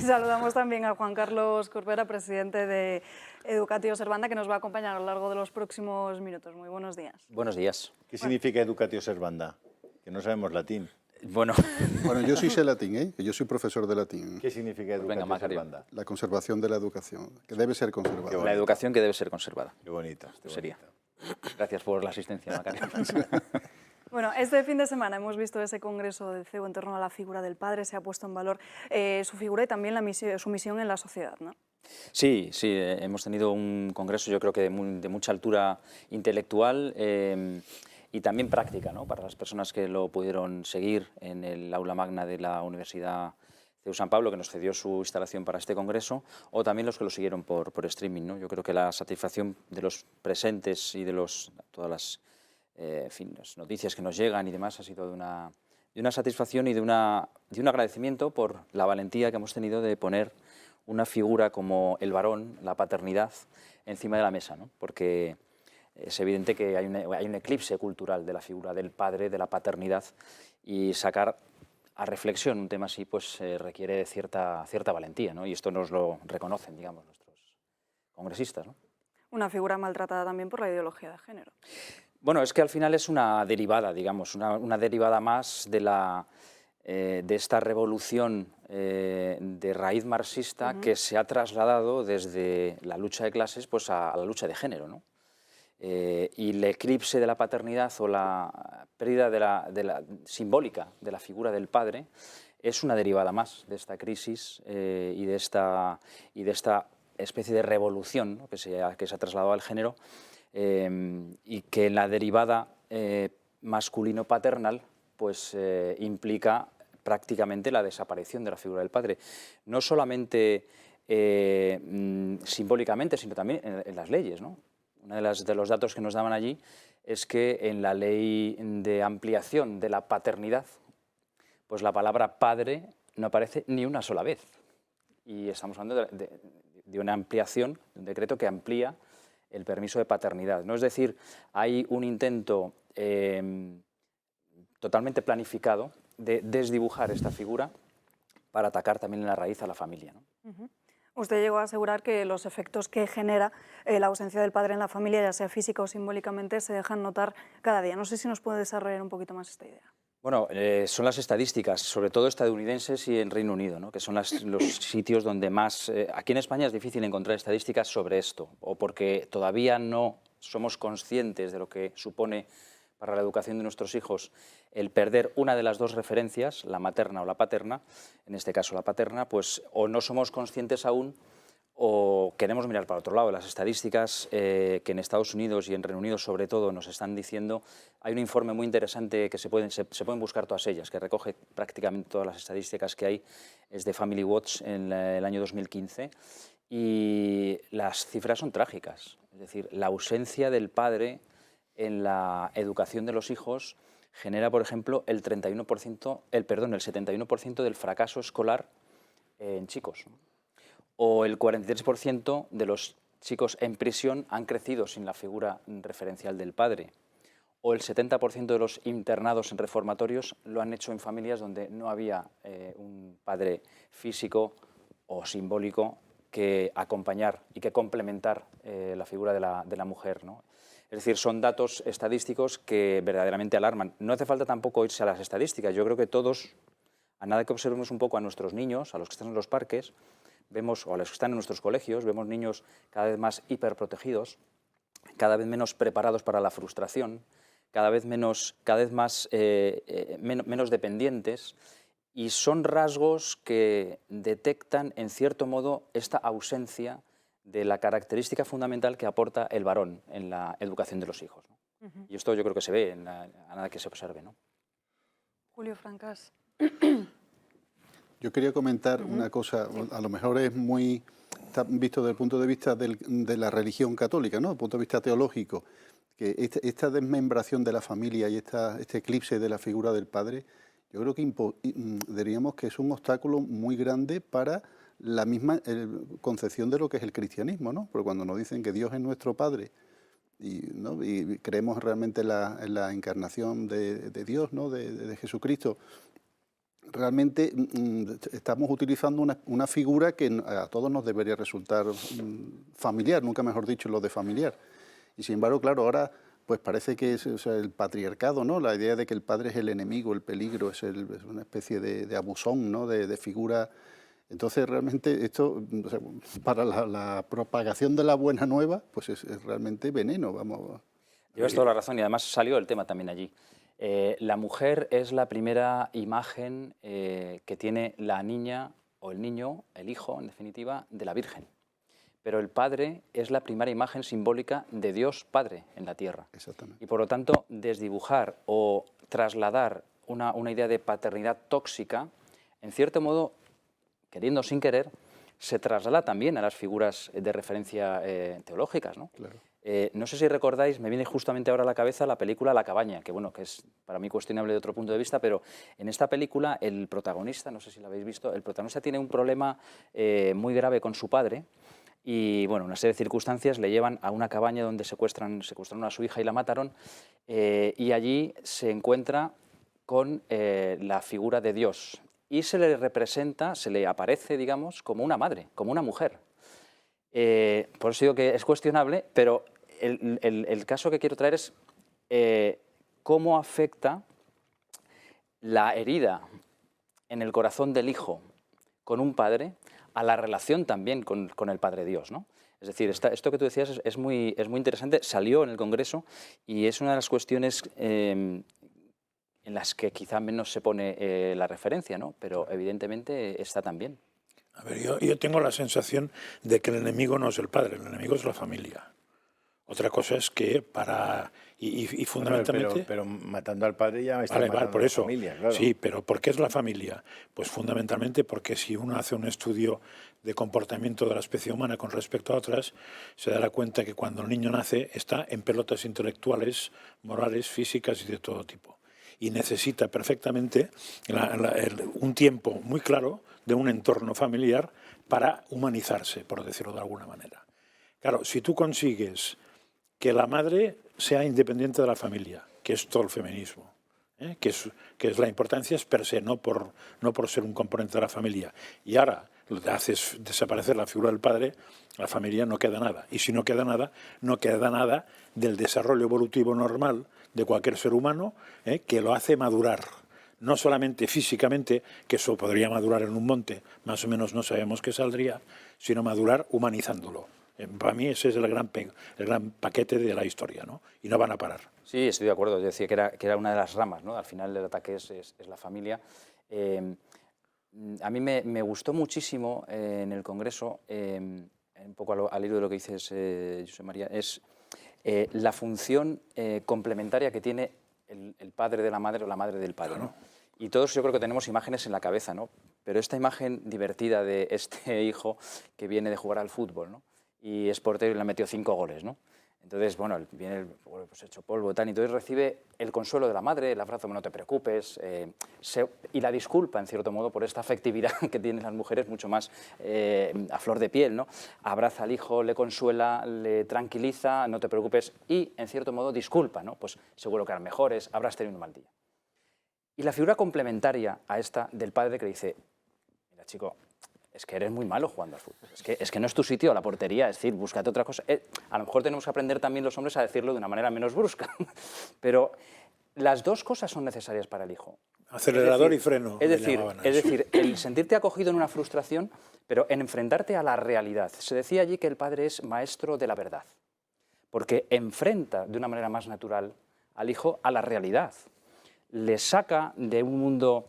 saludamos también a Juan Carlos Corbera, presidente de Educatio Servanda, que nos va a acompañar a lo largo de los próximos minutos. Muy buenos días. Buenos días. ¿Qué significa Educatio Servanda? Que no sabemos latín. Bueno, yo sí sé latín, ¿eh? Que yo soy profesor de latín. ¿Qué significa Educatio venga, Macario. Servanda? La conservación de la educación, que debe ser conservada. La educación que debe ser conservada. Qué bonito. Sería. Gracias por la asistencia, Macario. Bueno, este fin de semana hemos visto ese congreso del CEO en torno a la figura del padre, se ha puesto en valor su figura y también su misión en la sociedad, ¿no? Sí, hemos tenido un congreso yo creo que de mucha altura intelectual y también práctica, ¿no? Para las personas que lo pudieron seguir en el aula magna de la Universidad CEU San Pablo, que nos cedió su instalación para este congreso, o también los que lo siguieron por streaming, ¿no? Yo creo que la satisfacción de los presentes y de todas las las noticias que nos llegan y demás ha sido de una satisfacción y de un agradecimiento por la valentía que hemos tenido de poner una figura como el varón, la paternidad, encima de la mesa, ¿no? Porque es evidente que hay un eclipse cultural de la figura del padre, de la paternidad, y sacar a reflexión un tema así pues requiere cierta valentía, ¿no? Y esto nos lo reconocen, digamos, nuestros congresistas, ¿no? Una figura maltratada también por la ideología de género. Bueno, es que al final es una derivada, digamos, una derivada más de esta revolución de raíz marxista que se ha trasladado desde la lucha de clases pues, a la lucha de género, ¿no? Y el eclipse de la paternidad o la pérdida simbólica de la figura del padre es una derivada más de esta crisis y de esta especie de revolución, ¿no? que se ha trasladado al género y que en la derivada masculino-paternal pues, implica prácticamente la desaparición de la figura del padre. No solamente simbólicamente, sino también en las leyes, ¿no? Uno de los datos que nos daban allí es que en la ley de ampliación de la paternidad, pues la palabra padre no aparece ni una sola vez. Y estamos hablando de una ampliación, de un decreto que amplía el permiso de paternidad, ¿no? Es decir, hay un intento totalmente planificado de desdibujar esta figura para atacar también en la raíz a la familia, ¿no? Usted llegó a asegurar que los efectos que genera la ausencia del padre en la familia, ya sea física o simbólicamente, se dejan notar cada día. No sé si nos puede desarrollar un poquito más esta idea. Bueno, son las estadísticas, sobre todo estadounidenses y en Reino Unido, ¿no? Que son los sitios donde más... aquí en España es difícil encontrar estadísticas sobre esto, o porque todavía no somos conscientes de lo que supone para la educación de nuestros hijos el perder una de las dos referencias, la materna o la paterna, en este caso la paterna, pues o no somos conscientes aún o queremos mirar para otro lado. Las estadísticas que en Estados Unidos y en Reino Unido sobre todo nos están diciendo, hay un informe muy interesante que se pueden buscar todas ellas, que recoge prácticamente todas las estadísticas que hay, es de Family Watch en el año 2015 y las cifras son trágicas, es decir, la ausencia del padre en la educación de los hijos genera, por ejemplo, el 71% del fracaso escolar en chicos, ¿no? O el 43% de los chicos en prisión han crecido sin la figura referencial del padre. O el 70% de los internados en reformatorios lo han hecho en familias donde no había un padre físico o simbólico que acompañar y que complementar la figura de la mujer, ¿no? Es decir, son datos estadísticos que verdaderamente alarman. No hace falta tampoco irse a las estadísticas. Yo creo que todos, a nada que observemos un poco a nuestros niños, a los que están en los parques, vemos, o a los que están en nuestros colegios, vemos niños cada vez más hiperprotegidos, cada vez menos preparados para la frustración, cada vez más menos dependientes, y son rasgos que detectan, en cierto modo, esta ausencia de la característica fundamental que aporta el varón en la educación de los hijos, ¿no? Y esto yo creo que se ve a nada que se observe, ¿no? Julio Francas. Yo quería comentar una cosa, a lo mejor es muy está visto desde el punto de vista de la religión católica, ¿no? Desde el punto de vista teológico, que esta desmembración de la familia y este eclipse de la figura del padre, yo creo que diríamos que es un obstáculo muy grande para la misma concepción de lo que es el cristianismo, ¿no? Porque cuando nos dicen que Dios es nuestro Padre ¿no? y creemos realmente en la encarnación de Dios, ¿no? de Jesucristo, realmente estamos utilizando una figura que a todos nos debería resultar familiar, nunca mejor dicho lo de familiar. Y sin embargo, claro, ahora pues parece que es, o sea, el patriarcado, ¿no? La idea de que el padre es el enemigo, el peligro, es una especie de abusón, ¿no? De figura. Entonces, realmente esto, o sea, para la propagación de la buena nueva, pues es realmente veneno, vamos. Llevas toda la razón y además salió el tema también allí. La mujer es la primera imagen que tiene la niña o el niño, el hijo, en definitiva, de la Virgen. Pero el padre es la primera imagen simbólica de Dios Padre en la tierra. Exactamente. Y por lo tanto, desdibujar o trasladar una idea de paternidad tóxica, en cierto modo, queriendo sin querer, se traslada también a las figuras de referencia teológicas, ¿no? Claro. No sé si recordáis, me viene justamente ahora a la cabeza la película La cabaña, que bueno, que es para mí cuestionable de otro punto de vista, pero en esta película el protagonista, no sé si la habéis visto, el protagonista tiene un problema muy grave con su padre y bueno, una serie de circunstancias le llevan a una cabaña donde secuestraron a su hija y la mataron y allí se encuentra con la figura de Dios y se le representa, se le aparece, digamos, como una madre, como una mujer. Por eso digo que es cuestionable, pero el caso que quiero traer es cómo afecta la herida en el corazón del hijo con un padre a la relación también con el Padre Dios, ¿no? Es decir, esto que tú decías es muy interesante, salió en el Congreso y es una de las cuestiones en las que quizá menos se pone la referencia, ¿no? Pero evidentemente está también. A ver, yo tengo la sensación de que el enemigo no es el padre, el enemigo es la familia. Otra cosa es que y fundamentalmente... Pero matando al padre ya está matando por a la eso. familia, claro. Sí, pero ¿por qué es la familia? Pues fundamentalmente porque si uno hace un estudio de comportamiento de la especie humana con respecto a otras, se dará cuenta que cuando el niño nace está en pelotas intelectuales, morales, físicas y de todo tipo. Y necesita perfectamente un tiempo muy claro de un entorno familiar para humanizarse, por decirlo de alguna manera. Claro, si tú consigues que la madre sea independiente de la familia, que es todo el feminismo, que es la importancia es per se, no por ser un componente de la familia, y ahora haces desaparecer la figura del padre, la familia no queda nada. Y si no queda nada, no queda nada del desarrollo evolutivo normal de cualquier ser humano, que lo hace madurar. No solamente físicamente, que eso podría madurar en un monte, más o menos no sabemos qué saldría, sino madurar humanizándolo. Para mí ese es el gran paquete de la historia, ¿no? Y no van a parar. Sí, estoy de acuerdo. Yo decía que era una de las ramas, ¿no? Al final el ataque es la familia. A mí me gustó muchísimo en el Congreso, un poco al hilo de lo que dices, José María, es la función complementaria que tiene el padre de la madre o la madre del padre, ¿no? Y todos yo creo que tenemos imágenes en la cabeza, ¿no? Pero esta imagen divertida de este hijo que viene de jugar al fútbol, ¿no? Y es portero y le ha metido 5 goles, ¿no? Entonces, bueno, viene pues hecho polvo y entonces recibe el consuelo de la madre, el abrazo, no te preocupes, y la disculpa, en cierto modo, por esta afectividad que tienen las mujeres mucho más a flor de piel, ¿no? Abraza al hijo, le consuela, le tranquiliza, no te preocupes, y, en cierto modo, disculpa, ¿no? Pues seguro que harán mejores, habrás tenido un mal día. Y la figura complementaria a esta del padre que le dice, mira, chico, es que eres muy malo jugando al fútbol, es que no es tu sitio la portería, es decir, búscate otra cosa. A lo mejor tenemos que aprender también los hombres a decirlo de una manera menos brusca, pero las dos cosas son necesarias para el hijo. Acelerador y freno. Es decir, el sentirte acogido en una frustración, pero en enfrentarte a la realidad. Se decía allí que el padre es maestro de la verdad, porque enfrenta de una manera más natural al hijo a la realidad. Le saca de un mundo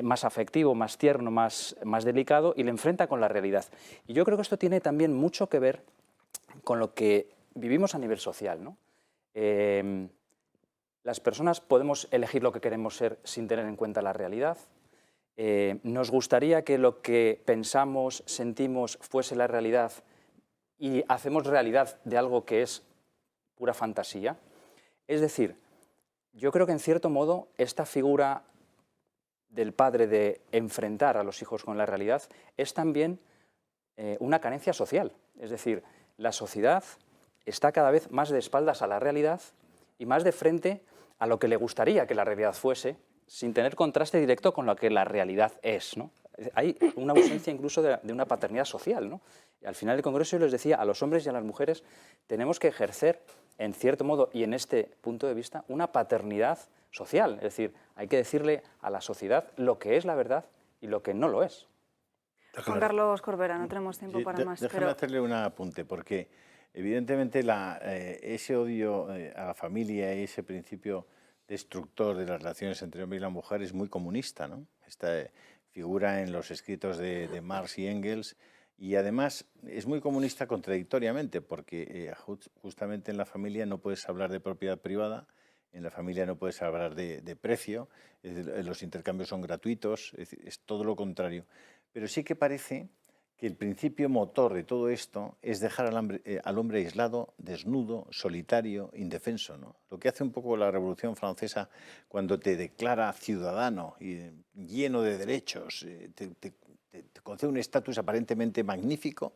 más afectivo, más tierno, más delicado, y le enfrenta con la realidad. Y yo creo que esto tiene también mucho que ver con lo que vivimos a nivel social, ¿no? Las personas podemos elegir lo que queremos ser sin tener en cuenta la realidad. Nos gustaría que lo que pensamos, sentimos, fuese la realidad, y hacemos realidad de algo que es pura fantasía. Es decir, yo creo que en cierto modo esta figura del padre de enfrentar a los hijos con la realidad es también una carencia social. Es decir, la sociedad está cada vez más de espaldas a la realidad y más de frente a lo que le gustaría que la realidad fuese sin tener contraste directo con lo que la realidad es, ¿no? Hay una ausencia incluso de una paternidad social, ¿no? Y al final del Congreso yo les decía a los hombres y a las mujeres tenemos que ejercer, en cierto modo y en este punto de vista, una paternidad social. Es decir, hay que decirle a la sociedad lo que es la verdad y lo que no lo es. Juan Carlos Corbera, no tenemos tiempo para más. Déjame hacerle un apunte, porque evidentemente ese odio a la familia y ese principio destructor de las relaciones entre el hombre y la mujer es muy comunista, ¿no? Esta figura en los escritos de Marx y Engels, y además es muy comunista contradictoriamente, porque justamente en la familia no puedes hablar de propiedad privada, en la familia no puedes hablar de precio, los intercambios son gratuitos, es todo lo contrario. Pero sí que parece que el principio motor de todo esto es dejar al hombre aislado, desnudo, solitario, indefenso, ¿no? Lo que hace un poco la Revolución Francesa cuando te declara ciudadano y lleno de derechos, te concede un estatus aparentemente magnífico,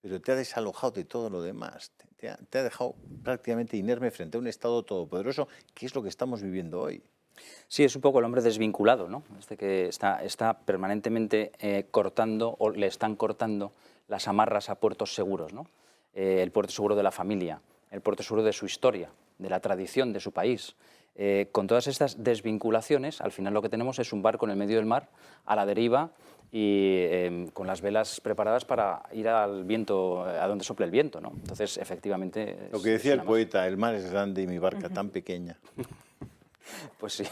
pero te ha desalojado de todo lo demás, te ha dejado prácticamente inerme frente a un Estado todopoderoso, que es lo que estamos viviendo hoy. Sí, es un poco el hombre desvinculado, ¿no? Que está permanentemente cortando, o le están cortando las amarras a puertos seguros, ¿no? El puerto seguro de la familia, el puerto seguro de su historia, de la tradición de su país. Con todas estas desvinculaciones, al final lo que tenemos es un barco en el medio del mar, a la deriva, y con las velas preparadas para ir al viento, a donde sople el viento, ¿no? Entonces, efectivamente... Lo que decía el poeta, el mar es grande y mi barca tan pequeña. Pues sí.